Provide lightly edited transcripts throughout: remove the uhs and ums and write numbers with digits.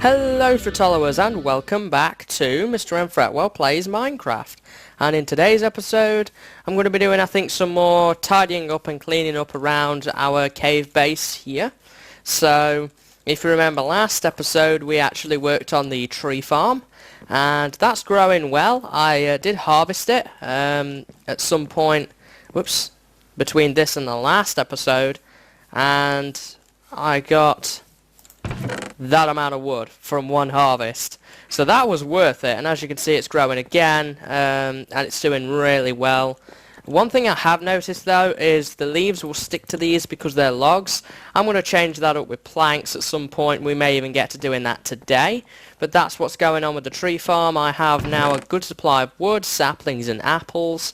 Hello followers and welcome back to MrMFretwell Plays Minecraft. And in today's episode I'm going to be doing some more tidying up and cleaning up around our cave base here. So if you remember last episode we actually worked on the tree farm and that's growing well. I did harvest it at some point between this and the last episode, and I got that amount of wood from one harvest, so that was worth it. And as you can see, it's growing again, and it's doing really well. One thing I have noticed though is the leaves will stick to these because they're logs. I'm going to change that up with planks at some point. We may even get to doing that today, but that's what's going on with the tree farm. I have now a good supply of wood, saplings and apples.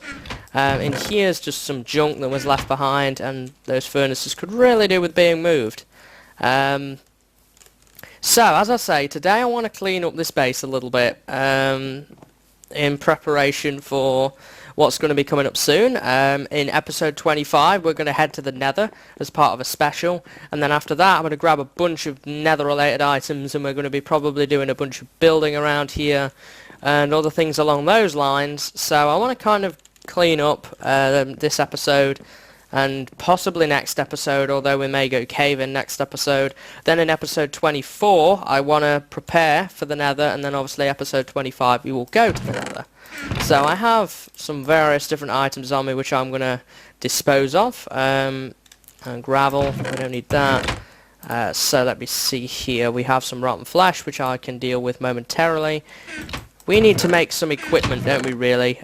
In here's just some junk that was left behind, and those furnaces could really do with being moved. So, as I say, today I want to clean up this base a little bit in preparation for what's going to be coming up soon. In episode 25 we're going to head to the nether as part of a special, and then after that I'm going to grab a bunch of nether related items, and we're going to be probably doing a bunch of building around here and other things along those lines. So I want to kind of clean up this episode and possibly next episode, although we may go caving next episode. Then in episode 24 I want to prepare for the nether, and then obviously episode 25 we will go to the nether. So I have some various different items on me which I'm going to dispose of. And gravel, we don't need that. So let me see here, we have some rotten flesh which I can deal with momentarily. We need to make some equipment, don't we, really,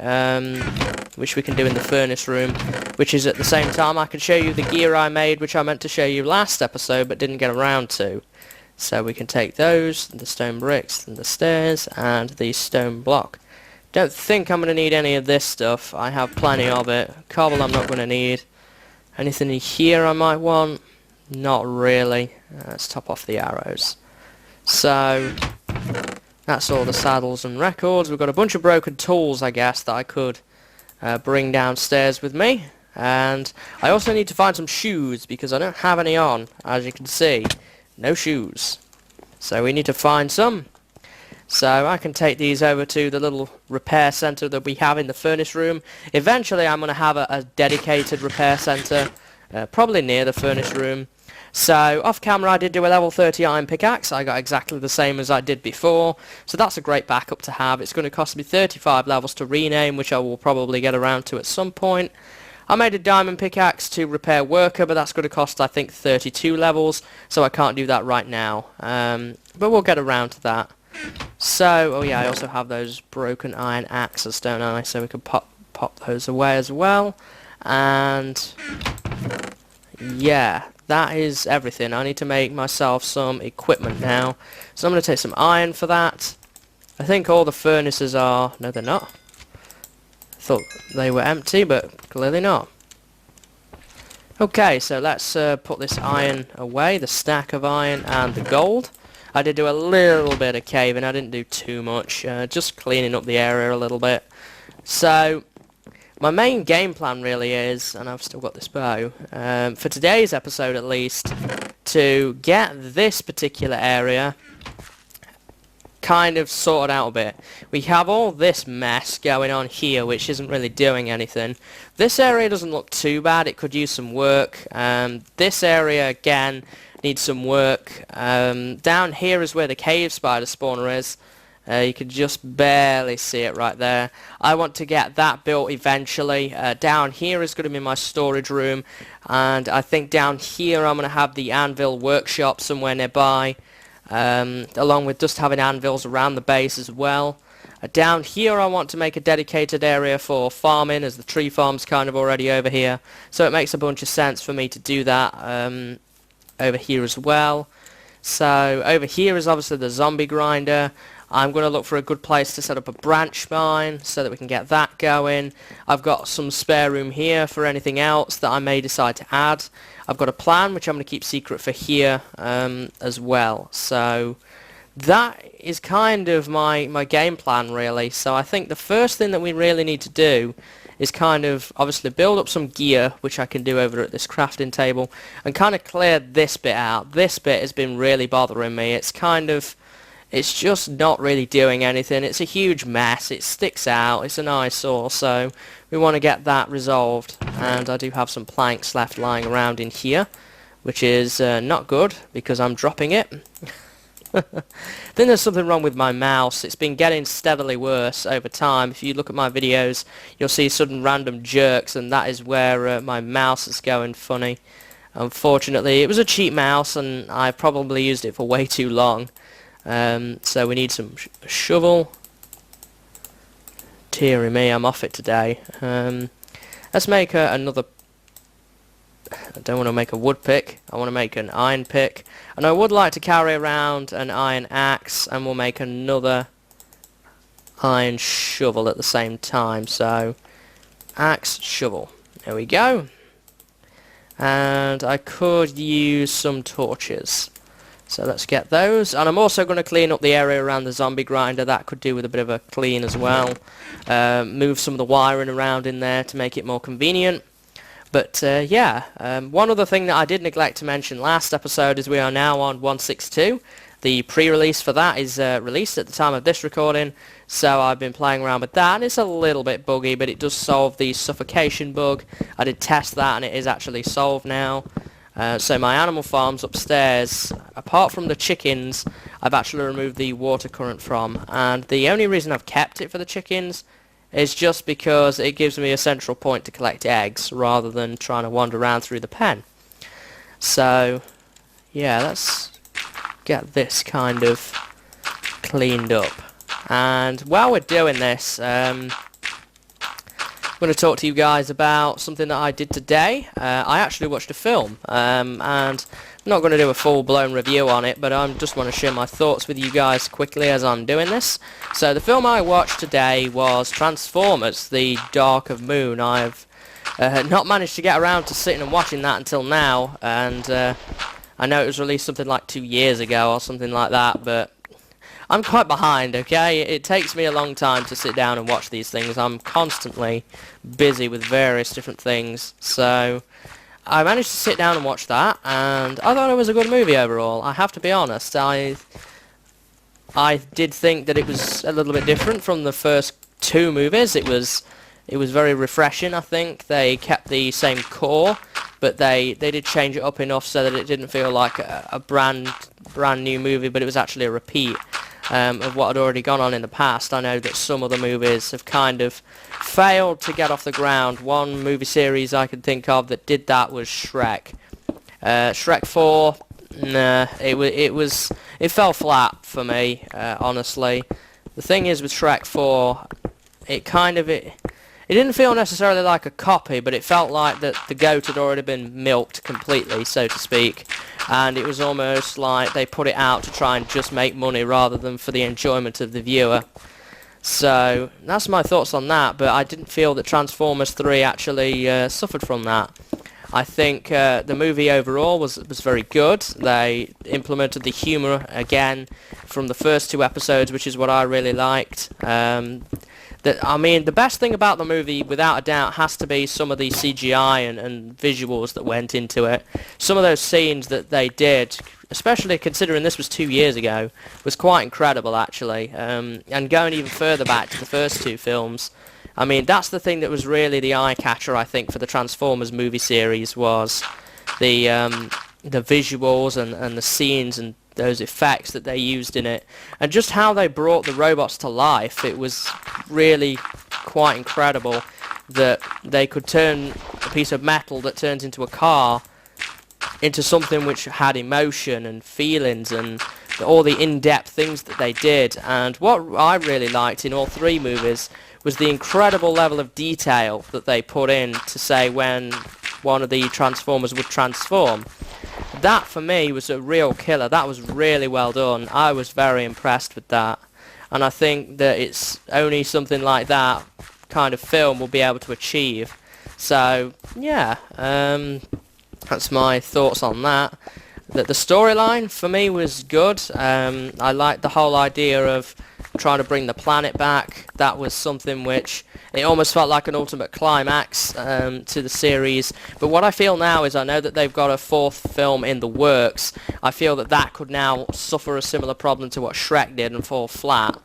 which we can do in the furnace room, which is at the same time I can show you the gear I made, which I meant to show you last episode but didn't get around to. So we can take those, the stone bricks, and the stairs, and the stone block. Don't think I'm going to need any of this stuff. I have plenty of it. Cobble I'm not going to need. Anything in here I might want? Not really. Let's top off the arrows. So that's all the saddles and records. We've got a bunch of broken tools, I guess, that I could bring downstairs with me. And I also need to find some shoes because I don't have any on, as you can see. No shoes. So we need to find some. So I can take these over to the little repair center that we have in the furnace room. Eventually I'm going to have a dedicated repair center, probably near the furnace room. So off camera I did do a level 30 iron pickaxe. I got exactly the same as I did before, so that's a great backup to have. It's going to cost me 35 levels to rename, which I will probably get around to at some point. I made a diamond pickaxe to repair worker, but that's going to cost I think 32 levels, so I can't do that right now. But we'll get around to that. So, oh yeah, I also have those broken iron axes, don't I? So we can pop those away as well. And yeah, that is everything. I need to make myself some equipment now. So I'm going to take some iron for that. I think all the furnaces are... no, they're not. I thought they were empty, but clearly not. Okay, so let's put this iron away, the stack of iron and the gold. I did do a little bit of caving, I didn't do too much, just cleaning up the area a little bit. So my main game plan really is, and I've still got this bow, for today's episode at least, to get this particular area kind of sorted out a bit. We have all this mess going on here which isn't really doing anything. This area doesn't look too bad, it could use some work. This area again needs some work. Down here is where the cave spider spawner is. You can just barely see it right there. I want to get that built eventually. Down here is going to be my storage room, and I think down here I'm going to have the anvil workshop somewhere nearby, along with just having anvils around the base as well. Down here I want to make a dedicated area for farming, as the tree farm's kind of already over here, so it makes a bunch of sense for me to do that over here as well. So over here is obviously the zombie grinder. I'm going to look for a good place to set up a branch mine so that we can get that going. I've got some spare room here for anything else that I may decide to add. I've got a plan which I'm going to keep secret for here as well. So that is kind of my game plan really. So I think the first thing that we really need to do is kind of obviously build up some gear, which I can do over at this crafting table, and kind of clear this bit out. This bit has been really bothering me. It's kind of it's just not really doing anything. It's a huge mess. It sticks out. It's an eyesore, so we want to get that resolved. And I do have some planks left lying around in here, which is not good because I'm dropping it. I think there's something wrong with my mouse. It's been getting steadily worse over time. If you look at my videos, you'll see sudden random jerks, and that is where my mouse is going funny. Unfortunately, it was a cheap mouse, and I probably used it for way too long. So we need some shovel. Deary me, I'm off it today. Let's make another... I don't want to make a wood pick, I want to make an iron pick. And I would like to carry around an iron axe, and we'll make another iron shovel at the same time. So, axe, shovel. There we go. And I could use some torches. So let's get those. And I'm also going to clean up the area around the zombie grinder. That could do with a bit of a clean as well. Move some of the wiring around in there to make it more convenient. But yeah, one other thing that I did neglect to mention last episode is we are now on 162. The pre-release for that is released at the time of this recording, so I've been playing around with that, and it's a little bit buggy, but it does solve the suffocation bug. I did test that, and it is actually solved now. So my animal farms upstairs, apart from the chickens, I've actually removed the water current from, and the only reason I've kept it for the chickens is just because it gives me a central point to collect eggs rather than trying to wander around through the pen. So yeah, let's get this kind of cleaned up. And while we're doing this, I'm going to talk to you guys about something that I did today. I actually watched a film, and I'm not going to do a full-blown review on it, but I just want to share my thoughts with you guys quickly as I'm doing this. So the film I watched today was Transformers: The Dark of Moon. I've not managed to get around to sitting and watching that until now, and I know it was released something like 2 years ago or something like that, but I'm quite behind, okay? It takes me a long time to sit down and watch these things. I'm constantly busy with various different things, so I managed to sit down and watch that, and I thought it was a good movie overall. I have to be honest, I did think that it was a little bit different from the first two movies. It was very refreshing, I think. They kept the same core, but they did change it up enough so that it didn't feel like a brand new movie, but it was actually a repeat of what had already gone on in the past. I know that some other movies have kind of failed to get off the ground. One movie series I can think of that did that was Shrek. Shrek 4, nah, it fell flat for me, honestly. The thing is with Shrek 4, it didn't feel necessarily like a copy, but it felt like that the goat had already been milked completely, so to speak. And it was almost like they put it out to try and just make money rather than for the enjoyment of the viewer. So that's my thoughts on that, but I didn't feel that Transformers 3 actually suffered from that. I think the movie overall was very good. They implemented the humour again from the first two episodes, which is what I really liked. I mean, the best thing about the movie, without a doubt, has to be some of the CGI and visuals that went into it. Some of those scenes that they did, especially considering this was 2 years ago, was quite incredible, actually. And going even further back to the first two films, I mean, that's the thing that was really the eye-catcher, I think, for the Transformers movie series, was the visuals and the scenes and those effects that they used in it, and just how they brought the robots to life. It was really quite incredible that they could turn a piece of metal that turns into a car into something which had emotion and feelings and all the in-depth things that they did. And what I really liked in all three movies was the incredible level of detail that they put in to say when one of the Transformers would transform. That, for me, was a real killer. That was really well done. I was very impressed with that. And I think that it's only something like that kind of film will be able to achieve. So, yeah, that's my thoughts on that. That the storyline, for me, was good. I liked the whole idea of trying to bring the planet back. That was something which it almost felt like an ultimate climax to the series. But what I feel now is, I know that they've got a 4th film in the works. I feel that that could now suffer a similar problem to what Shrek did and fall flat,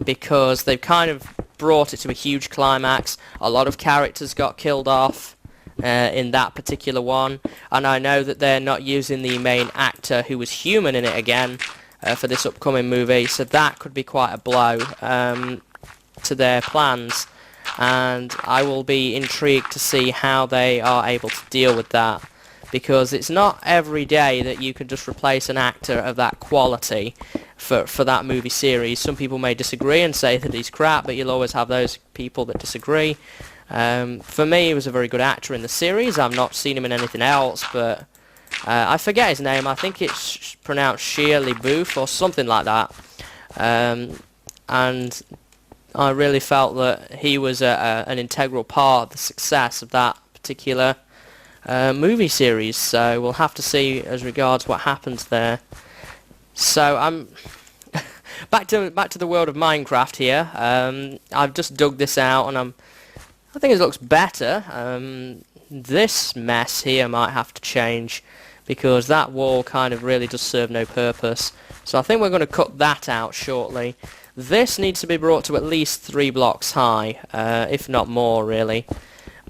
because they've kind of brought it to a huge climax. A lot of characters got killed off in that particular one, and I know that they're not using the main actor who was human in it again for this upcoming movie, so that could be quite a blow to their plans, and I will be intrigued to see how they are able to deal with that, because it's not every day that you can just replace an actor of that quality for that movie series. Some people may disagree and say that he's crap, but you'll always have those people that disagree. For me, he was a very good actor in the series. I've not seen him in anything else, but I forget his name. I think it's pronounced Shia LaBeouf or something like that. And I really felt that he was an integral part of the success of that particular movie series. So we'll have to see as regards what happens there. So I'm back to the world of Minecraft here. I've just dug this out, and I think it looks better. This mess here might have to change, because that wall kind of really does serve no purpose. So I think we're going to cut that out shortly. This needs to be brought to at least 3 blocks high, if not more really.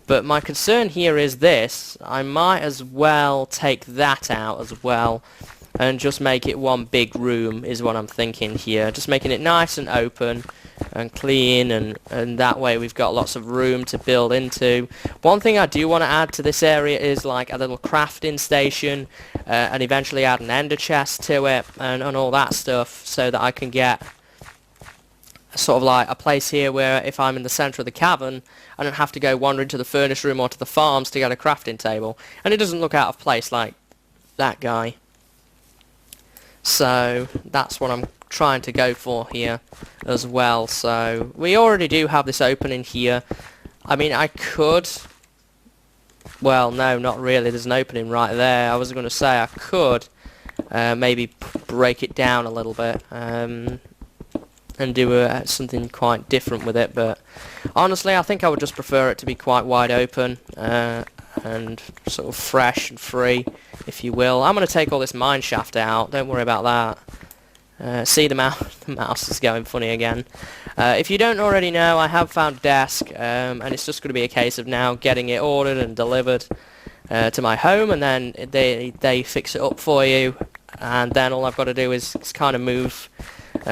But my concern here is this. I might as well take that out as well, and just make it one big room is what I'm thinking here. Just making it nice and open and clean, and that way we've got lots of room to build into. One thing I do want to add to this area is like a little crafting station, and eventually add an ender chest to it and all that stuff, so that I can get sort of like a place here where if I'm in the centre of the cavern, I don't have to go wandering to the furnace room or to the farms to get a crafting table, and it doesn't look out of place like that guy. So that's what I'm trying to go for here as well. So we already do have this opening here. I mean, I could, well, no, not really. There's an opening right there. I was going to say I could maybe break it down a little bit and do something quite different with it, but honestly I think I would just prefer it to be quite wide open and sort of fresh and free, if you will. I'm going to take all this mine shaft out, don't worry about that. See, the mouse is going funny again. If you don't already know, I have found a desk, and it's just going to be a case of now getting it ordered and delivered to my home, and then they fix it up for you, and then all I've got to do is kind of move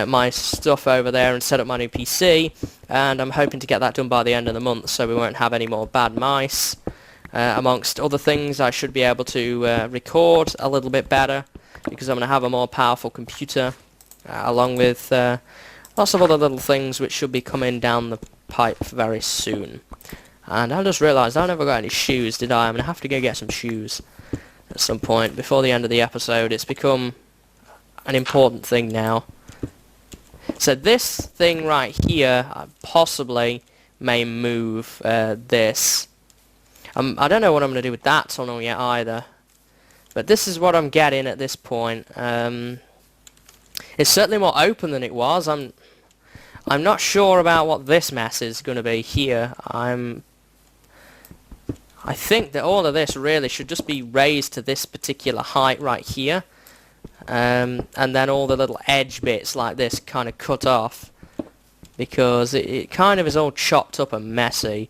my stuff over there and set up my new PC, and I'm hoping to get that done by the end of the month, so we won't have any more bad mice. Amongst other things, I should be able to record a little bit better, because I'm going to have a more powerful computer, along with lots of other little things which should be coming down the pipe very soon. And I just realised I never got any shoes, did I? I'm going to have to go get some shoes at some point before the end of the episode. It's become an important thing now. So this thing right here possibly may move this. I don't know what I'm going to do with that tunnel yet either. But this is what I'm getting at this point. It's certainly more open than it was. I'm not sure about what this mess is going to be here. I think that all of this really should just be raised to this particular height right here. And then all the little edge bits like this kind of cut off, because it kind of is all chopped up and messy,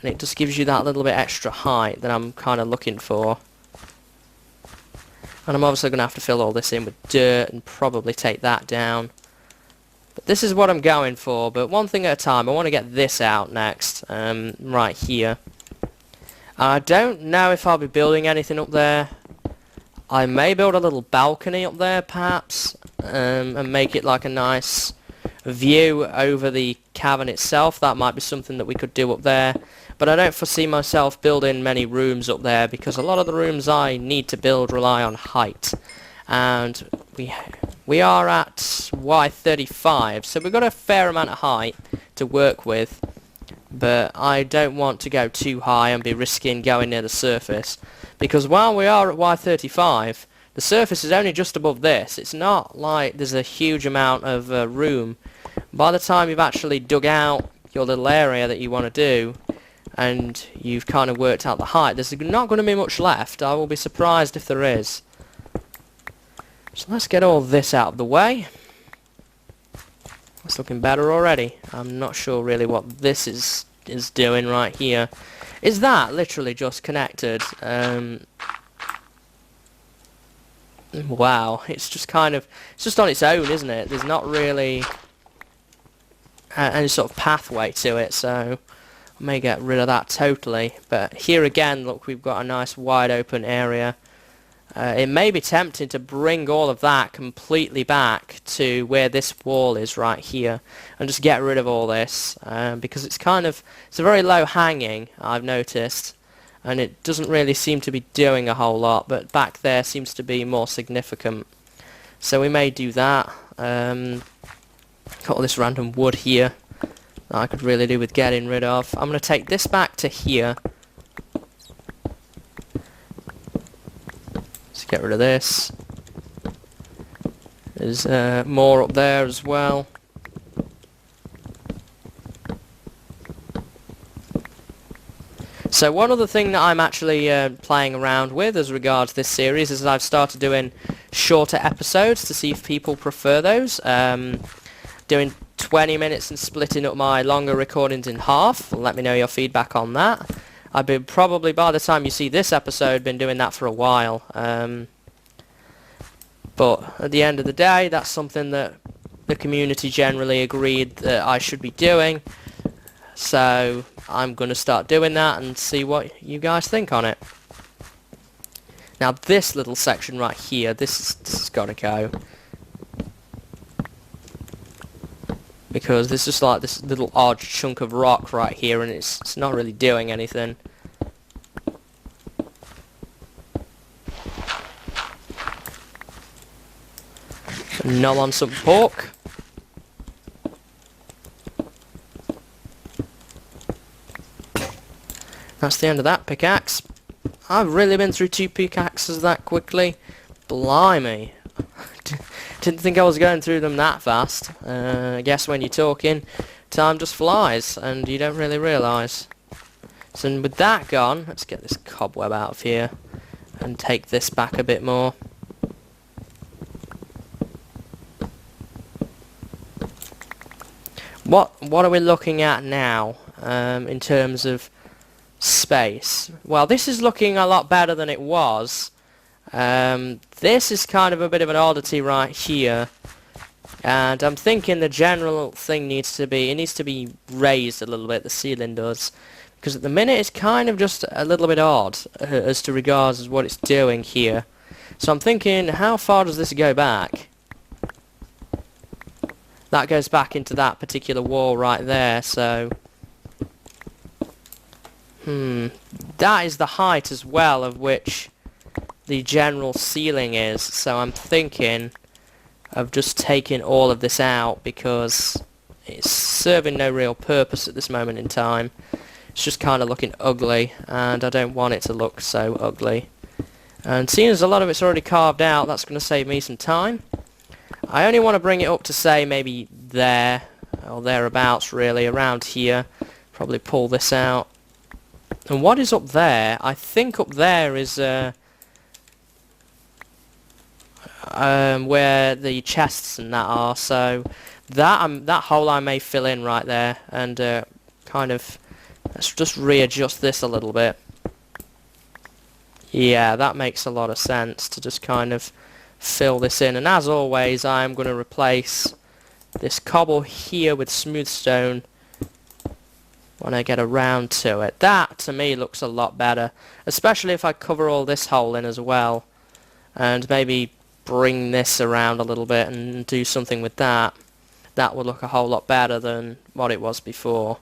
and it just gives you that little bit extra height that I'm kind of looking for. And I'm obviously going to have to fill all this in with dirt and probably take that down. But this is what I'm going for, but one thing at a time. I want to get this out next, right here. I don't know if I'll be building anything up there. I may build a little balcony up there, perhaps, and make it like a nice view over the cavern itself. That might be something that we could do up there. But I don't foresee myself building many rooms up there, because a lot of the rooms I need to build rely on height. And we are at Y35, so we've got a fair amount of height to work with. But I don't want to go too high and be risking going near the surface, because while we are at Y35, the surface is only just above this. It's not like there's a huge amount of room. By the time you've actually dug out your little area that you want to do, and you've kind of worked out the height, there's not going to be much left. I will be surprised if there is. So let's get all this out of the way. It's looking better already. I'm not sure really what this is doing right here. Is that literally just connected? Wow, it's just kind of, it's just on its own, isn't it? There's not really any sort of pathway to it, so I may get rid of that totally. But here again, look, we've got a nice wide open area. It may be tempting to bring all of that completely back to where this wall is right here and just get rid of all this, because it's a very low hanging, I've noticed, and it doesn't really seem to be doing a whole lot, but back there seems to be more significant. So we may do that. Got all this random wood here that I could really do with getting rid of. I'm going to take this back to here. Let's get rid of this. There's more up there as well. So one other thing that I'm actually playing around with as regards this series is I've started doing shorter episodes to see if people prefer those. Doing 20 minutes and splitting up my longer recordings in half. Let me know your feedback on that. I've been probably, by the time you see this episode, been doing that for a while. But at the end of the day, that's something that the community generally agreed that I should be doing. So I'm going to start doing that and see what you guys think on it. Now this little section right here, this has got to go. Because there's just like this little odd chunk of rock right here, and it's not really doing anything. Null on some pork. That's the end of that pickaxe. I've really been through 2 pickaxes that quickly. Blimey. Didn't think I was going through them that fast. I guess when you're talking, time just flies, and you don't really realise. So with that gone, let's get this cobweb out of here, and take this back a bit more. What are we looking at now, in terms of space? Well, this is looking a lot better than it was. This is kind of a bit of an oddity right here, and I'm thinking the general thing needs to be raised a little bit, the ceiling does, because at the minute it's kind of just a little bit odd as to regards as what it's doing here. So I'm thinking, how far does this go back? That goes back into that particular wall right there, so that is the height as well of which the general ceiling is, so I'm thinking of just taking all of this out because it's serving no real purpose at this moment in time. It's just kind of looking ugly, and I don't want it to look so ugly. And seeing as a lot of it's already carved out, that's going to save me some time. I only want to bring it up to say maybe there, or thereabouts really, around here. Probably pull this out. And what is up there? I think up there is where the chests and that are, so that hole I may fill in right there, and kind of, let's just readjust this a little bit. Yeah, that makes a lot of sense to just kind of fill this in, and as always I'm going to replace this cobble here with smooth stone when I get around to it. That to me looks a lot better, especially if I cover all this hole in as well, and maybe bring this around a little bit and do something with that. That would look a whole lot better than what it was before.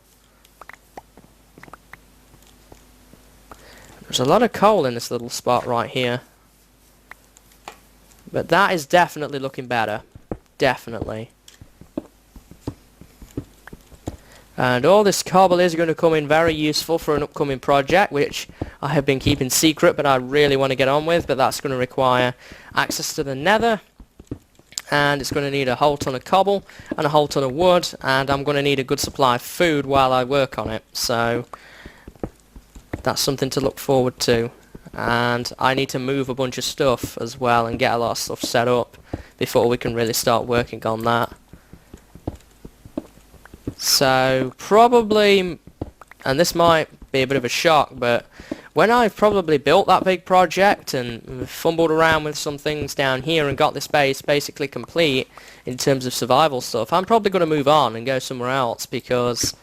There's a lot of coal in this little spot right here, but that is definitely looking better. Definitely. And all this cobble is going to come in very useful for an upcoming project, which I have been keeping secret, but I really want to get on with. But that's going to require access to the nether, and it's going to need a whole ton of cobble and a whole ton of wood, and I'm going to need a good supply of food while I work on it. So that's something to look forward to. And I need to move a bunch of stuff as well and get a lot of stuff set up before we can really start working on that. So probably, and this might be a bit of a shock, but when I've probably built that big project and fumbled around with some things down here and got this base basically complete in terms of survival stuff, I'm probably going to move on and go somewhere else, because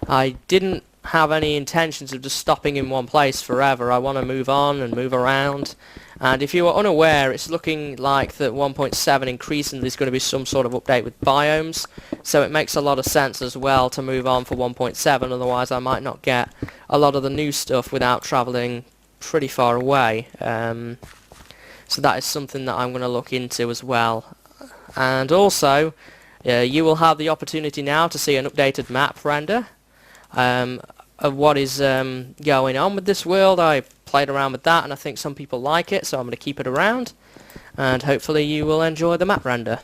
I didn't have any intentions of just stopping in one place forever. I want to move on and move around. And if you are unaware, it's looking like that 1.7 increasingly is going to be some sort of update with biomes, so it makes a lot of sense as well to move on for 1.7, otherwise I might not get a lot of the new stuff without travelling pretty far away. So that is something that I'm going to look into as well. And also, you will have the opportunity now to see an updated map render of what is going on with this world. I played around with that and I think some people like it, so I'm going to keep it around, and hopefully you will enjoy the map render.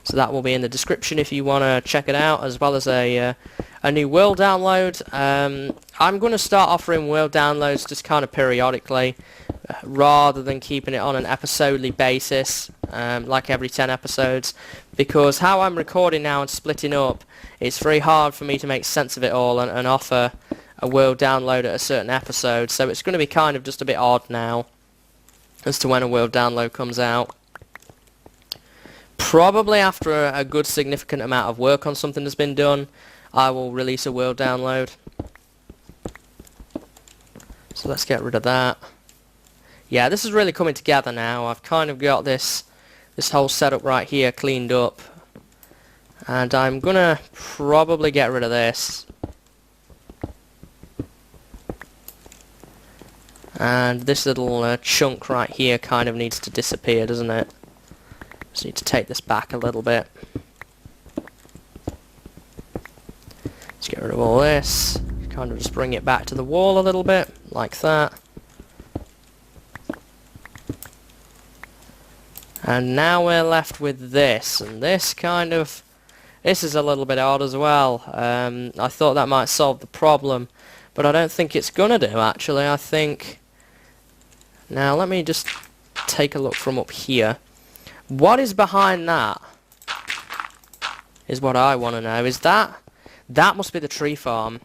So that will be in the description if you want to check it out, as well as a new world download. I'm going to start offering world downloads just kind of periodically, rather than keeping it on an episodely basis, like every 10 episodes, because how I'm recording now and splitting up, it's very hard for me to make sense of it all and offer a world download at a certain episode, so it's going to be kind of just a bit odd now as to when a world download comes out. Probably after a good significant amount of work on something has been done, I will release a world download. So let's get rid of that. Yeah, this is really coming together now. I've kind of got this whole setup right here cleaned up, and I'm gonna probably get rid of this. And this little chunk right here kind of needs to disappear, doesn't it? Just need to take this back a little bit. Let's get rid of all this. Kind of just bring it back to the wall a little bit, like that. And now we're left with this, and this is a little bit odd as well. I thought that might solve the problem, but I don't think it's gonna do, actually. I think... Now let me just take a look from up here. What is behind that? Is what I want to know. Is that... That must be the tree farm.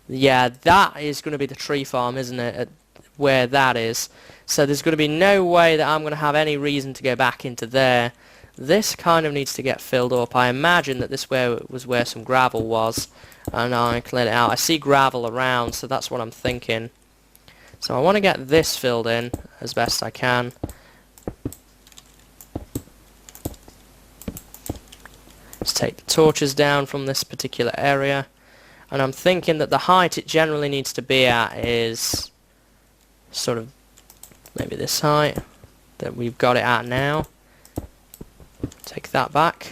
Yeah, that is going to be the tree farm, isn't it? Where that is. So there's going to be no way that I'm going to have any reason to go back into there. This kind of needs to get filled up. I imagine that this was where some gravel was, and I cleared it out. I see gravel around, so that's what I'm thinking. So I want to get this filled in as best I can. Let's take the torches down from this particular area, and I'm thinking that the height it generally needs to be at is sort of maybe this height that we've got it at now. Take that back.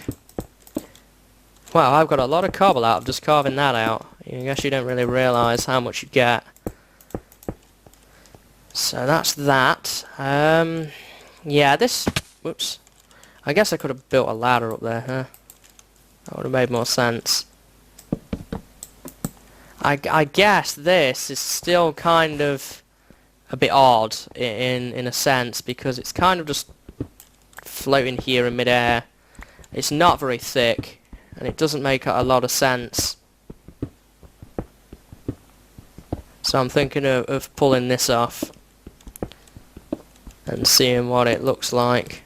Wow, I've got a lot of cobble out of just carving that out. I guess you don't really realise how much you get. So that's that. Yeah, this... Whoops. I guess I could have built a ladder up there, huh? That would have made more sense. I guess this is still kind of a bit odd in a sense, because it's kind of just floating here in midair. It's not very thick, and it doesn't make a lot of sense. So I'm thinking of pulling this off and seeing what it looks like.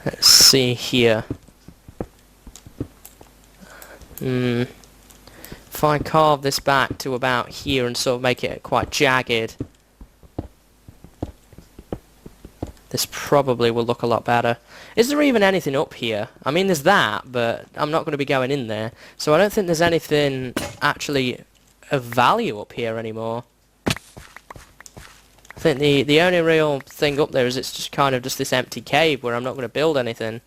Let's see here. If I carve this back to about here and sort of make it quite jagged, this probably will look a lot better. Is there even anything up here? I mean, there's that, but I'm not going to be going in there, so I don't think there's anything actually of value up here anymore. I think the only real thing up there is it's just kind of just this empty cave where I'm not going to build anything.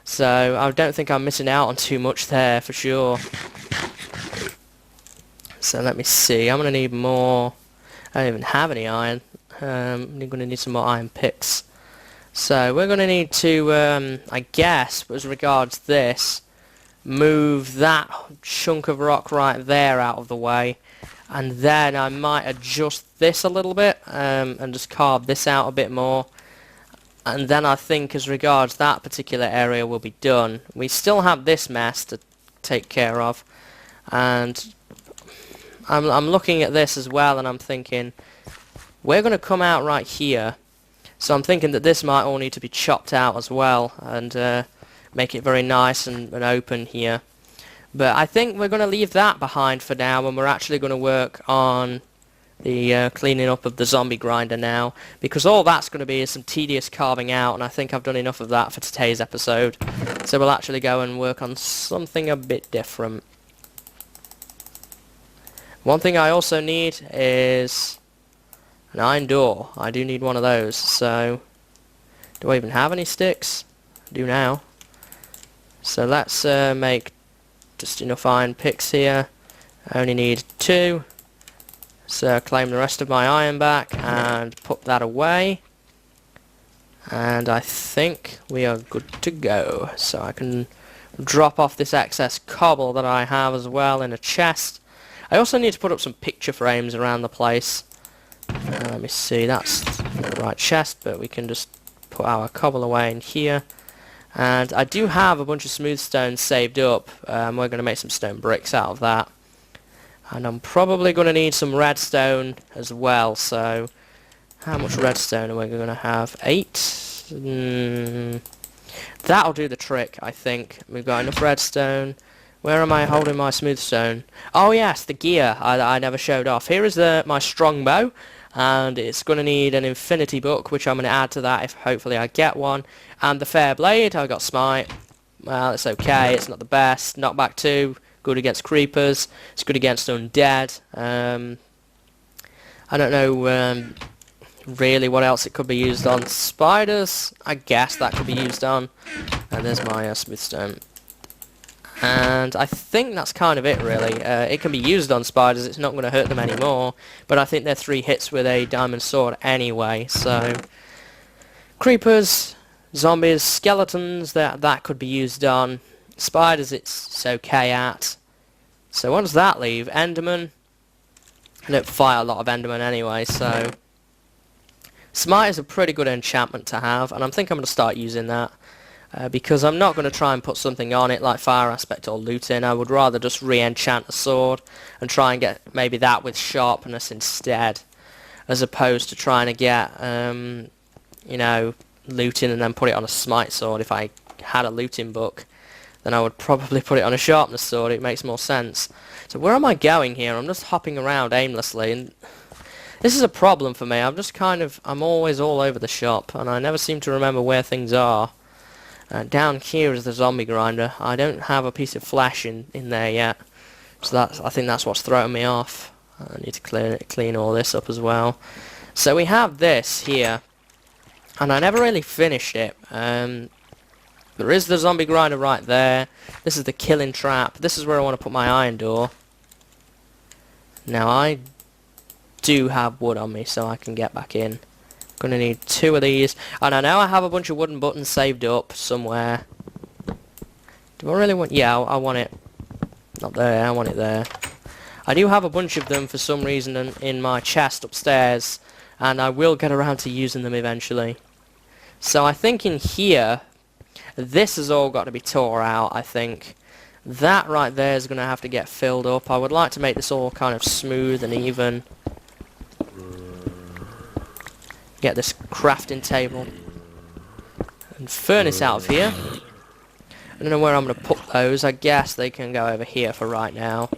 So I don't think I'm missing out on too much there for sure. So let me see. I'm going to need more. I don't even have any iron. I'm going to need some more iron picks. So we're going to need to, I guess, as regards this, move that chunk of rock right there out of the way. And then I might adjust this a little bit and just carve this out a bit more. And then I think as regards that particular area will be done. We still have this mess to take care of. And I'm looking at this as well, and I'm thinking we're going to come out right here, so I'm thinking that this might all need to be chopped out as well and make it very nice and open here. But I think we're going to leave that behind for now, and we're actually going to work on the cleaning up of the zombie grinder now, because all that's going to be is some tedious carving out, and I think I've done enough of that for today's episode. So we'll actually go and work on something a bit different. One thing I also need is an iron door. I do need one of those. So, do I even have any sticks? I do now. So let's make just enough iron picks here. I only need 2. So claim the rest of my iron back and put that away. And I think we are good to go. So I can drop off this excess cobble that I have as well in a chest. I also need to put up some picture frames around the place. Let me see, that's not the right chest, but we can just put our cobble away in here. And I do have a bunch of smooth stones saved up. We're going to make some stone bricks out of that. And I'm probably going to need some redstone as well, so how much redstone are we going to have? 8? That'll do the trick, I think. We've got enough redstone. Where am I holding my smooth stone? Oh yes, the gear I never showed off. Here is my strong bow, and it's going to need an infinity book, which I'm going to add to that if hopefully I get one. And the fair blade, I got smite. Well, it's okay, it's not the best. Knockback 2, good against creepers. It's good against undead. I don't know really what else it could be used on. Spiders, I guess that could be used on. And there's my smooth stone. And I think that's kind of it really. It can be used on spiders, it's not going to hurt them anymore, but I think they're 3 hits with a diamond sword anyway, so creepers, zombies, skeletons, that could be used on. Spiders it's okay at. So what does that leave? Enderman. I don't fight a lot of Enderman anyway, so smite is a pretty good enchantment to have, and I think I'm going to start using that. Because I'm not going to try and put something on it like fire aspect or looting. I would rather just re-enchant a sword and try and get maybe that with sharpness instead, as opposed to trying to get you know, looting and then put it on a smite sword. If I had a looting book, then I would probably put it on a sharpness sword. It makes more sense. So where am I going here? I'm just hopping around aimlessly, and this is a problem for me. I'm always all over the shop, and I never seem to remember where things are. Down here is the zombie grinder. I don't have a piece of flesh in there yet, so I think that's what's throwing me off. I need to clean all this up as well. So we have this here, and I never really finished it. There is the zombie grinder right there. This is the killing trap. This is where I want to put my iron door. Now I do have wood on me, so I can get back in. Gonna need 2 of these, and I know I have a bunch of wooden buttons saved up somewhere. Do I really want? Yeah, I want it. Not there. I want it there. I do have a bunch of them for some reason in my chest upstairs, and I will get around to using them eventually. So I think in here, this has all got to be tore out. I think that right there is gonna have to get filled up. I would like to make this all kind of smooth and even. Get this crafting table and furnace out of here. I don't know where I'm going to put those. I guess they can go over here for right now,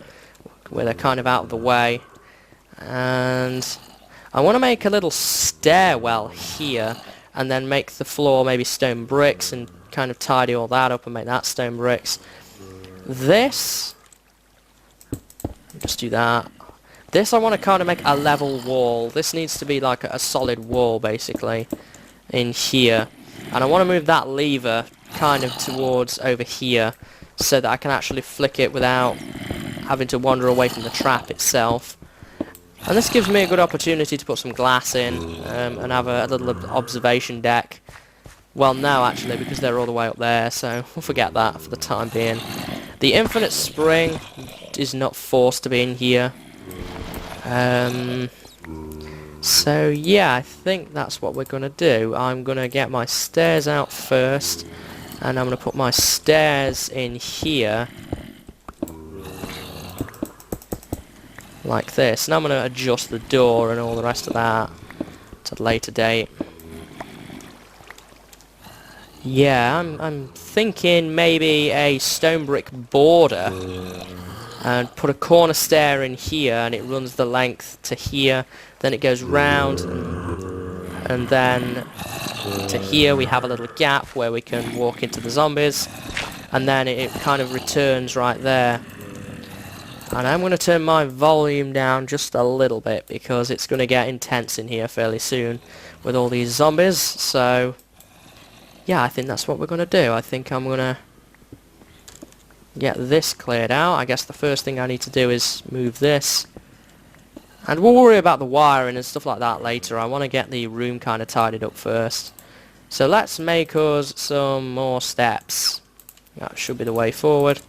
where they're kind of out of the way. And I want to make a little stairwell here, and then make the floor maybe stone bricks, and kind of tidy all that up and make that stone bricks. This, just do that. This I want to kind of make a level wall. This needs to be like a solid wall basically in here. And I want to move that lever kind of towards over here so that I can actually flick it without having to wander away from the trap itself. And this gives me a good opportunity to put some glass in and have a little observation deck. Well, no, actually, because they're all the way up there, so we'll forget that for the time being. The infinite spring is not forced to be in here. So yeah, I think that's what we're going to do. I'm going to get my stairs out first, and I'm going to put my stairs in here. Like this. And I'm going to adjust the door and all the rest of that to a later date. Yeah, I'm thinking maybe a stone brick border and put a corner stair in here, and it runs the length to here, then it goes round and then to here we have a little gap where we can walk into the zombies, and then it kind of returns right there. And I'm going to turn my volume down just a little bit because it's going to get intense in here fairly soon with all these zombies. So yeah, I think that's what we're going to do. I think I'm going to get this cleared out. I guess the first thing I need to do is move this. And we'll worry about the wiring and stuff like that later. I want to get the room kind of tidied up first. So let's make us some more steps. That should be the way forward.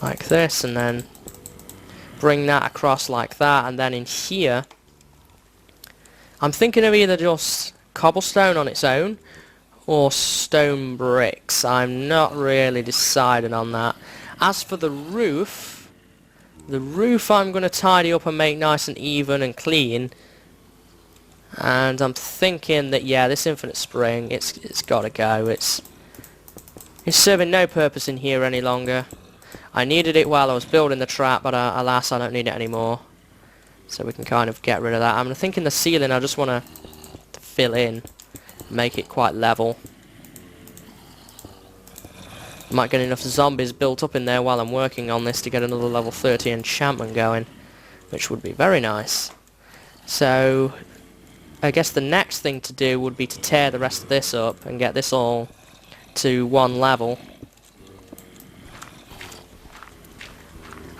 Like this, and then bring that across like that, and then in here I'm thinking of either just cobblestone on its own or stone bricks. I'm not really decided on that. As for the roof I'm going to tidy up and make nice and even and clean, and I'm thinking that yeah, this infinite spring, it's got to go. It's serving no purpose in here any longer. I needed it while I was building the trap, but alas, I don't need it anymore. So we can kind of get rid of that. I'm thinking the ceiling I just want to fill in, make it quite level. Might get enough zombies built up in there while I'm working on this to get another level 30 enchantment going, which would be very nice. So I guess the next thing to do would be to tear the rest of this up and get this all to one level.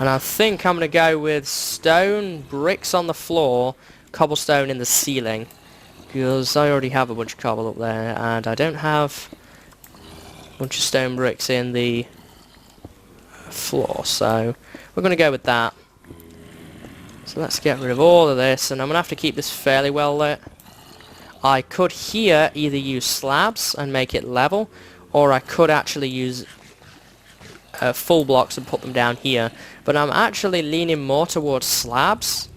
And I think I'm going to go with stone bricks on the floor, cobblestone in the ceiling, because I already have a bunch of cobble up there, and I don't have a bunch of stone bricks in the floor, so we're going to go with that. So let's get rid of all of this, and I'm going to have to keep this fairly well lit. I could here either use slabs and make it level, or I could actually use full blocks and put them down here, but I'm actually leaning more towards slabs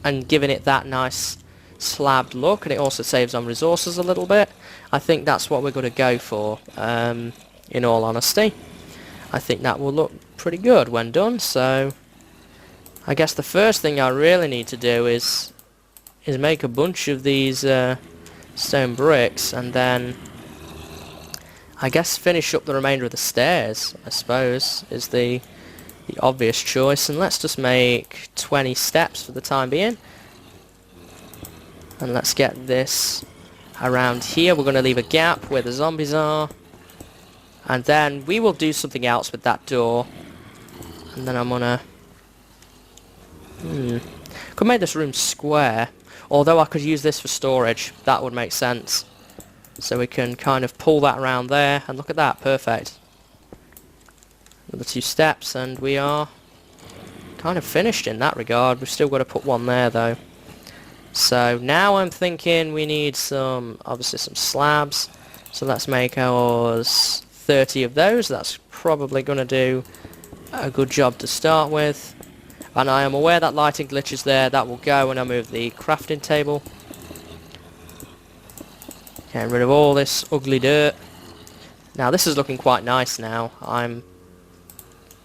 and giving it that nice slabbed look, and it also saves on resources a little bit. I think that's what we're going to go for, in all honesty. I think that will look pretty good when done. So I guess the first thing I really need to do is make a bunch of these stone bricks, and then I guess finish up the remainder of the stairs, I suppose, is the obvious choice. And let's just make 20 steps for the time being. And let's get this around here. We're going to leave a gap where the zombies are. And then we will do something else with that door. And then I'm going to... could make this room square. Although I could use this for storage. That would make sense. So we can kind of pull that around there, and look at that, perfect. Another 2 steps, and we are kind of finished in that regard. We've still got to put one there, though. So now I'm thinking we need obviously some slabs. So let's make ours 30 of those. That's probably going to do a good job to start with. And I am aware that lighting glitch is there. That will go when I move the crafting table. Getting rid of all this ugly dirt. Now this is looking quite nice now. I'm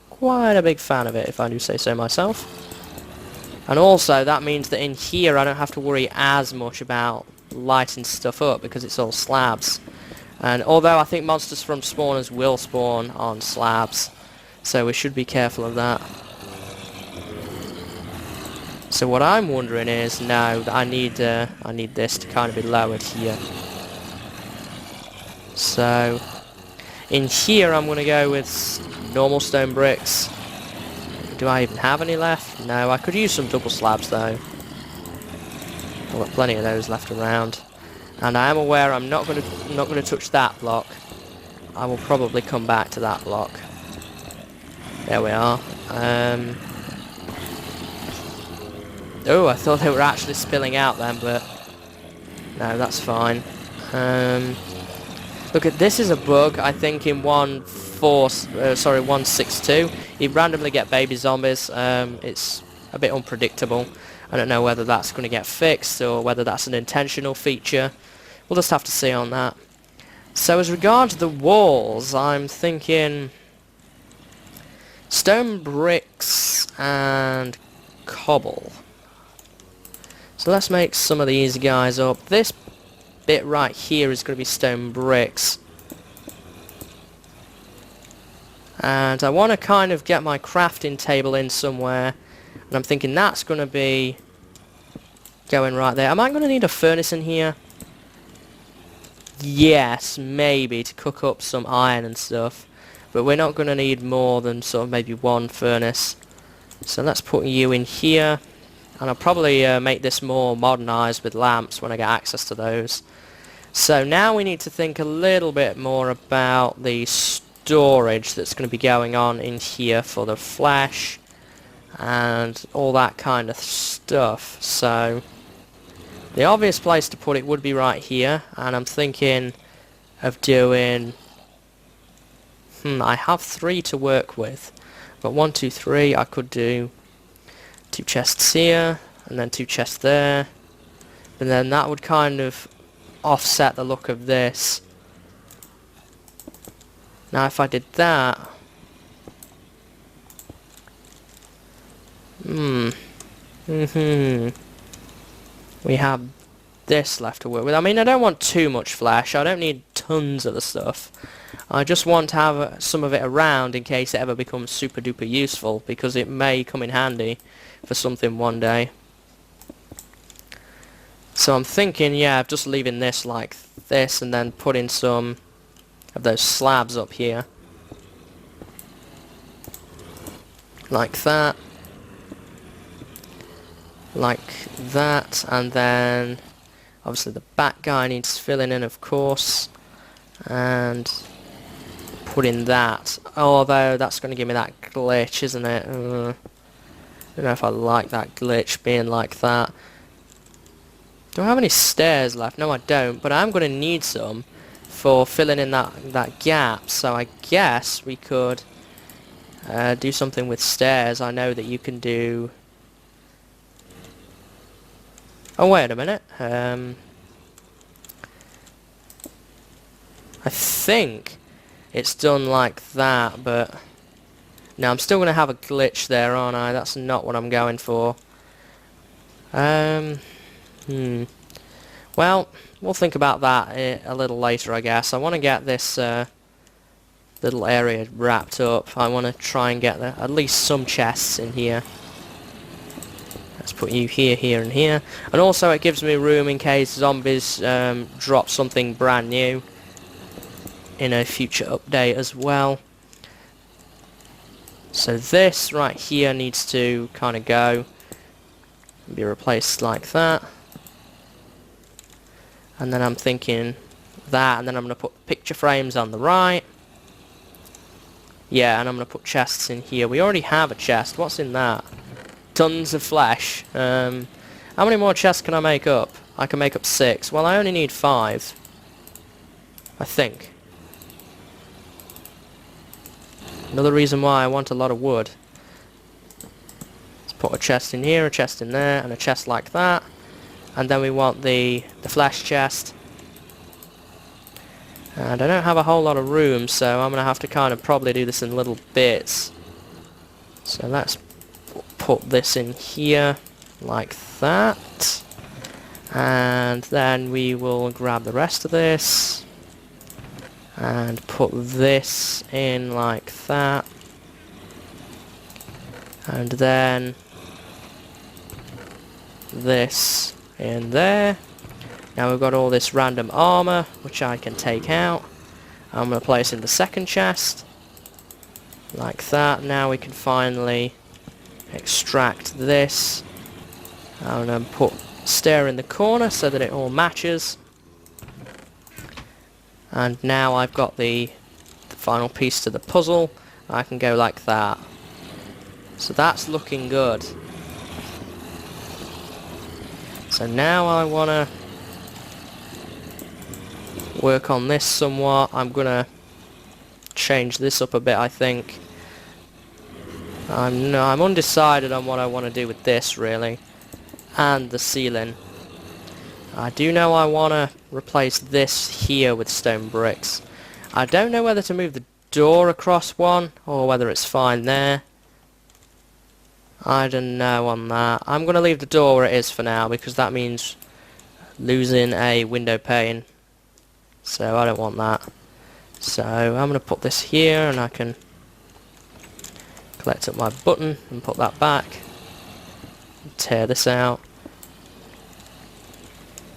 quite a big fan of it, if I do say so myself. And also that means that in here I don't have to worry as much about lighting stuff up because it's all slabs. And although I think monsters from spawners will spawn on slabs, so we should be careful of that. So what I'm wondering is, now I need this to kind of be lowered here. So in here I'm going to go with normal stone bricks. Do I even have any left? No, I could use some double slabs though. I've got plenty of those left around. And I am aware I'm not going to touch that block. I will probably come back to that block. There we are. Oh, I thought they were actually spilling out then, but no, that's fine. Look, this is a bug. I think in 1.62, you randomly get baby zombies. It's a bit unpredictable. I don't know whether that's going to get fixed or whether that's an intentional feature. We'll just have to see on that. So as regards the walls, I'm thinking stone bricks and cobble. So let's make some of these guys up. This bit right here is going to be stone bricks. And I want to kind of get my crafting table in somewhere. And I'm thinking that's going to be going right there. Am I going to need a furnace in here? Yes, maybe, to cook up some iron and stuff. But we're not going to need more than sort of maybe one furnace. So let's put you in here. And I'll probably make this more modernized with lamps when I get access to those. So now we need to think a little bit more about the storage that's going to be going on in here for the flesh and all that kind of stuff. So the obvious place to put it would be right here, and I'm thinking of doing I have 3 to work with, but 1, 2, 3 I could do 2 chests here and then 2 chests there, and then that would kind of offset the look of this. Now if I did that, we have this left to work with. I mean, I don't want too much flesh. I don't need tons of the stuff. I just want to have some of it around in case it ever becomes super duper useful, because it may come in handy for something one day. So I'm thinking, yeah, of just leaving this like this and then putting some of those slabs up here. Like that. Like that, and then obviously the back guy needs filling in, of course, and put in that, although that's going to give me that glitch, isn't it? I don't know if I like that glitch being like that. Do I have any stairs left? No, I don't, but I'm going to need some for filling in that gap, so I guess we could do something with stairs. I know that you can do... Oh, wait a minute. I think it's done like that, but... No, I'm still going to have a glitch there, aren't I? That's not what I'm going for. Well, we'll think about that a little later, I guess. I want to get this little area wrapped up. I want to try and get at least some chests in here. Let's put you here, here, and here. And also it gives me room in case zombies drop something brand new in a future update as well. So this right here needs to kind of go and be replaced like that. And then I'm thinking that, and then I'm going to put picture frames on the right. Yeah, and I'm going to put chests in here. We already have a chest. What's in that? Tons of flesh. How many more chests can I make up? I can make up 6. Well, I only need 5. I think. Another reason why I want a lot of wood. Let's put a chest in here, a chest in there, and a chest like that. And then we want the flesh chest. And I don't have a whole lot of room, so I'm going to have to kind of probably do this in little bits. So let's put this in here like that, and then we will grab the rest of this and put this in like that, and then this in there. Now we've got all this random armor, which I can take out. I'm going to place in the second chest, like that. Now we can finally extract this. I'm going to put stair in the corner so that it all matches. And now I've got the final piece to the puzzle. I can go like that. So that's looking good. So now I want to work on this somewhat. I'm going to change this up a bit, I think. I'm undecided on what I want to do with this, really. And the ceiling. I do know I want to replace this here with stone bricks. I don't know whether to move the door across one or whether it's fine there. I don't know on that. I'm going to leave the door where it is for now because that means losing a window pane. So I don't want that. So I'm going to put this here and I can collect up my button and put that back. Tear this out.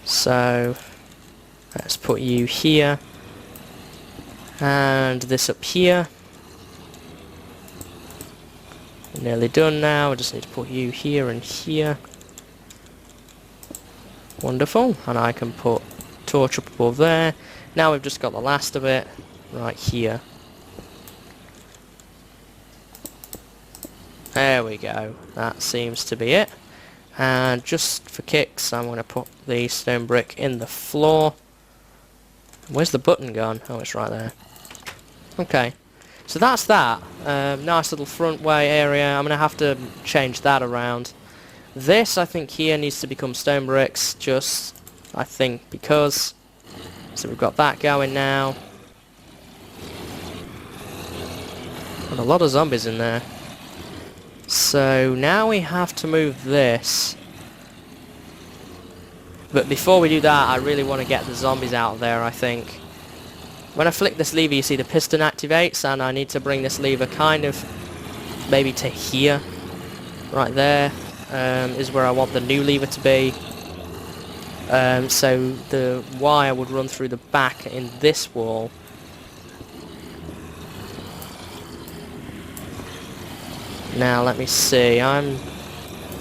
So let's put you here and this up here. We're nearly done now. I just need to put you here and here. Wonderful. And I can put torch up above there. Now we've just got the last of it right here. There we go. That seems to be it. And just for kicks, I'm going to put the stone brick in the floor. Where's the button gone? Oh, it's right there. Okay. So that's that. Nice little front way area. I'm going to have to change that around. This, I think, here needs to become stone bricks. Just, I think, because. So we've got that going now. Got a lot of zombies in there. So now we have to move this. But before we do that, I really want to get the zombies out of there, I think. When I flick this lever, you see the piston activates, and I need to bring this lever kind of maybe to here. Right there is where I want the new lever to be. So the wire would run through the back in this wall. Now let me see. I'm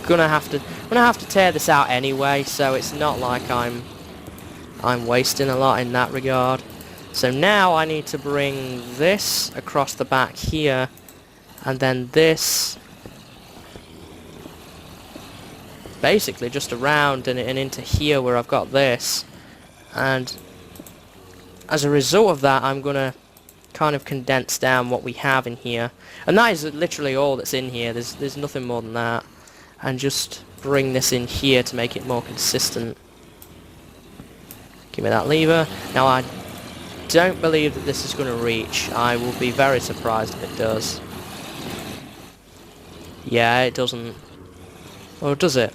gonna have to tear this out anyway, so it's not like I'm wasting a lot in that regard. So now I need to bring this across the back here, and then this basically just around and into here where I've got this. And as a result of that, I'm gonna kind of condense down what we have in here, and that is literally all that's in here. There's nothing more than that, and just bring this in here to make it more consistent. Give me that lever. Now I don't believe that this is going to reach. I will be very surprised if it does. Yeah, it doesn't. Or does it?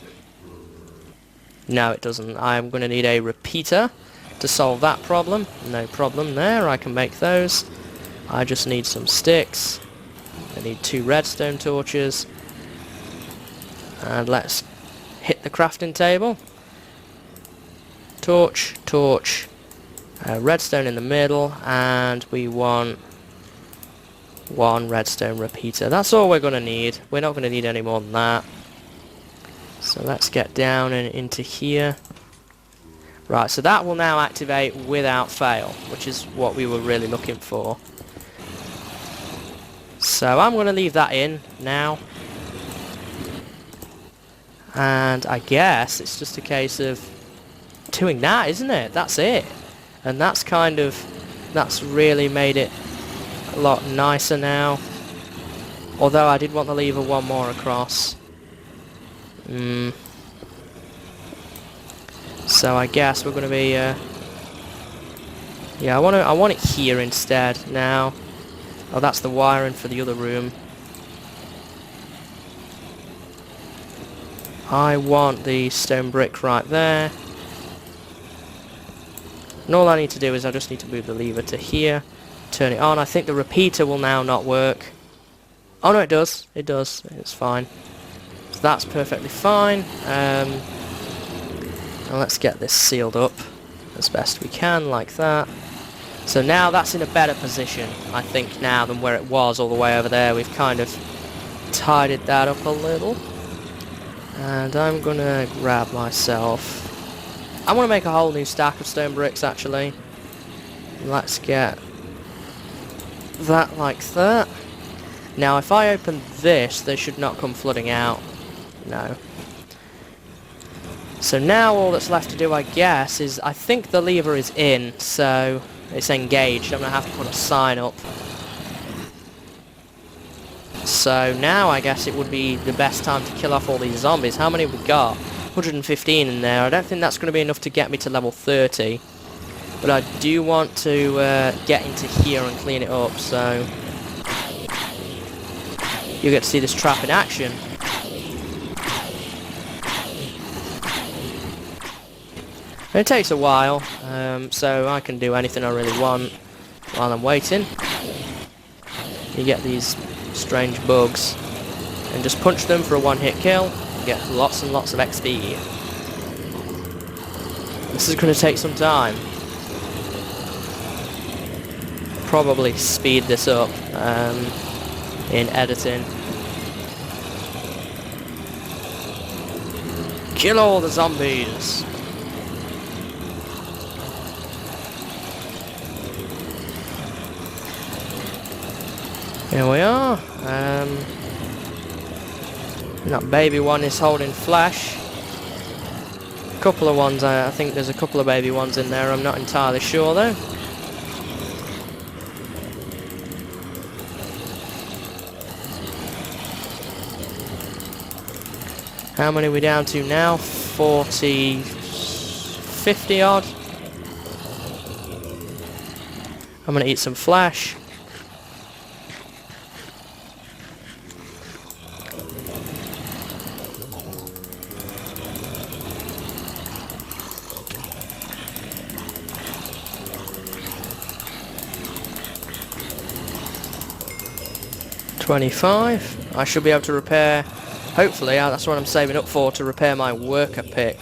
No, it doesn't. I'm going to need a repeater to solve that problem. No problem there. I can make those. I just need some sticks. I need 2 redstone torches. And let's hit the crafting table. Torch, torch, redstone in the middle, and we want 1 redstone repeater. That's all we're going to need. We're not going to need any more than that. So let's get down and into here. Right, so that will now activate without fail, which is what we were really looking for. So I'm going to leave that in now. And I guess it's just a case of doing that, isn't it? That's it. And that's really made it a lot nicer now. Although I did want to leave 1 more across. So I guess we're going to be yeah, I want it here instead now. Oh, that's the wiring for the other room. I want the stone brick right there. And all I need to do is I just need to move the lever to here, turn it on. I think the repeater will now not work. Oh no, it does. It does. It's fine. So that's perfectly fine. Now let's get this sealed up as best we can, like that. So now that's in a better position, I think, now than where it was all the way over there. We've kind of tidied that up a little. And I'm gonna grab myself... I want to make a whole new stack of stone bricks, actually. Let's get that like that. Now, if I open this, they should not come flooding out. No. So now all that's left to do, I guess, is... I think the lever is in, so it's engaged. I'm going to have to put a sign up. So now I guess it would be the best time to kill off all these zombies. How many have we got? 115 in there. I don't think that's going to be enough to get me to level 30. But I do want to get into here and clean it up, so... you get to see this trap in action. It takes a while, so I can do anything I really want while I'm waiting. You get these strange bugs, and just punch them for a one-hit kill, and get lots and lots of XP. This is going to take some time. Probably speed this up in editing. Kill all the zombies! Here we are. That baby one is holding flesh. A couple of ones, I think there's a couple of baby ones in there, I'm not entirely sure though. How many are we down to now? 40... 50 odd. I'm gonna eat some flesh. $25. I should be able to repair, hopefully, that's what I'm saving up for, to repair my worker pick.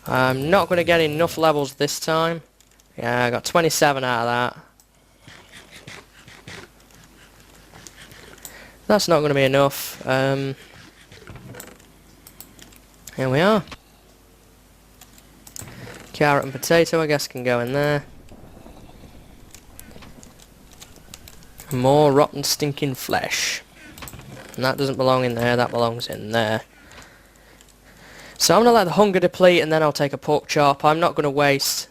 I'm not going to get enough levels this time. Yeah, I got 27 out of that. That's not going to be enough. Here we are. Carrot and potato, I guess, can go in there. More rotten stinking flesh. And that doesn't belong in there, that belongs in there. So I'm going to let the hunger deplete and then I'll take a pork chop. I'm not going to waste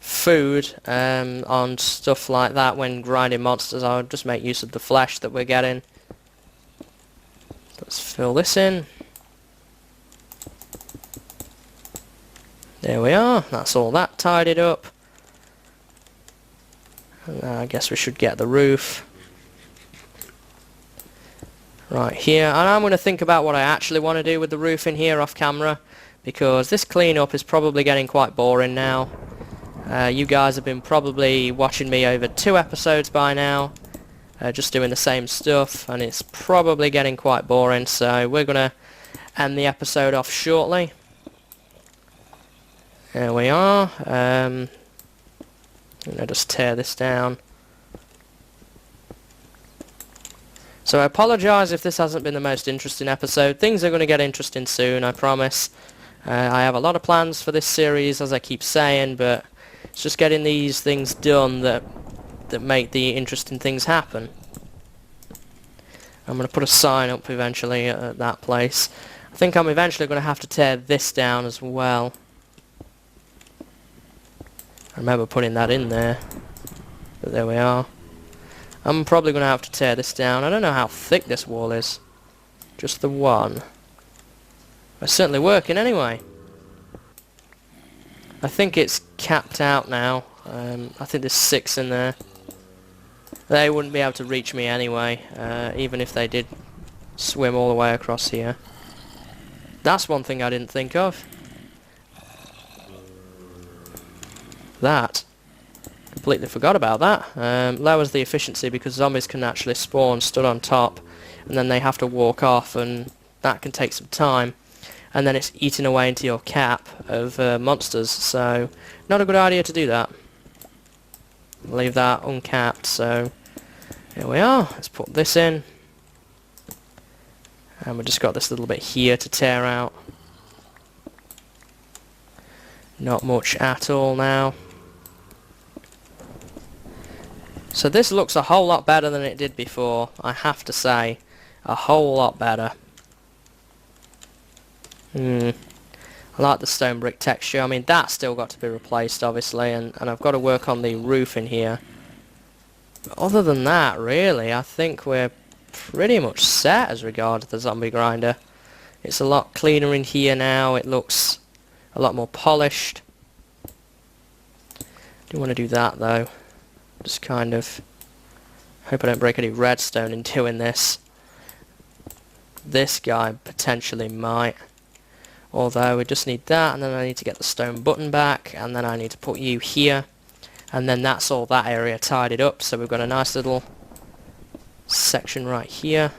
food on stuff like that when grinding monsters. I'll just make use of the flesh that we're getting. Let's fill this in. There we are, that's all that tidied up. I guess we should get the roof right here, and I'm going to think about what I actually want to do with the roof in here off camera, because this cleanup is probably getting quite boring now. You guys have been probably watching me over 2 episodes by now, just doing the same stuff, and it's probably getting quite boring, so we're going to end the episode off shortly. There we are. I'll just tear this down. So I apologise if this hasn't been the most interesting episode. Things are going to get interesting soon, I promise. I have a lot of plans for this series, as I keep saying, but it's just getting these things done that make the interesting things happen. I'm going to put a sign up eventually at that place. I think I'm eventually going to have to tear this down as well. I remember putting that in there, but there we are. I'm probably going to have to tear this down. I don't know how thick this wall is. Just the one. It's certainly working anyway. I think it's capped out now. I think there's 6 in there. They wouldn't be able to reach me anyway, even if they did swim all the way across here. That's one thing I didn't think of. That. Completely forgot about that. Lowers the efficiency because zombies can actually spawn stood on top and then they have to walk off, and that can take some time. and then it's eating away into your cap of monsters, so not a good idea to do that. Leave that uncapped, so here we are. Let's put this in, and we've just got this little bit here to tear out. Not much at all now. So this looks a whole lot better than it did before, I have to say. A whole lot better. I like the stone brick texture. I mean, that's still got to be replaced, obviously, and I've got to work on the roof in here. But other than that, really, I think we're pretty much set as regards the zombie grinder. It's a lot cleaner in here now. It looks a lot more polished. Do want to do that, though. Just kind of hope I don't break any redstone in doing this. This guy potentially might. Although we just need that, and then I need to get the stone button back, and then I need to put you here. And then that's all that area tidied up, so we've got a nice little section right here.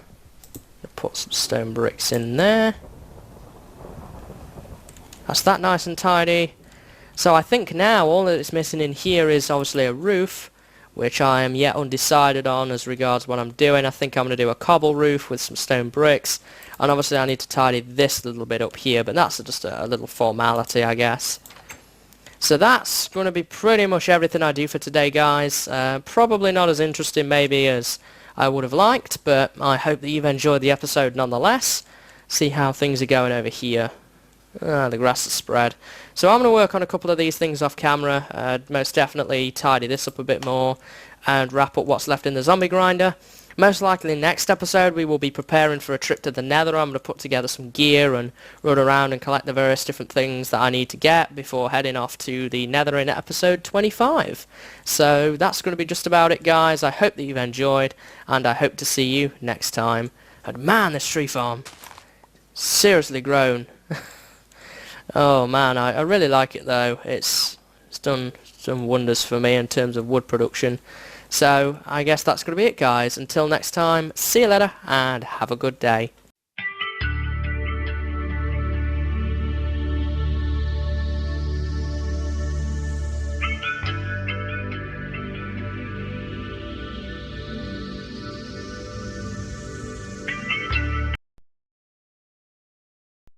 Put some stone bricks in there. That's that nice and tidy. So I think now all that is missing in here is obviously a roof, which I am yet undecided on as regards what I'm doing. I think I'm going to do a cobble roof with some stone bricks, and obviously I need to tidy this little bit up here, but that's just a little formality, I guess. So that's going to be pretty much everything I do for today, guys. Probably not as interesting maybe as I would have liked, but I hope that you've enjoyed the episode nonetheless. See how things are going over here. The grass is spread. So I'm going to work on a couple of these things off camera. Most definitely tidy this up a bit more and wrap up what's left in the zombie grinder. Most likely next episode we will be preparing for a trip to the Nether. I'm going to put together some gear and run around and collect the various different things that I need to get before heading off to the Nether in episode 25. So that's going to be just about it, guys. I hope that you've enjoyed, and I hope to see you next time. And man, this tree farm seriously grown. Oh man, I really like it though. It's done some wonders for me in terms of wood production. So I guess that's going to be it, guys. Until next time, see you later and have a good day.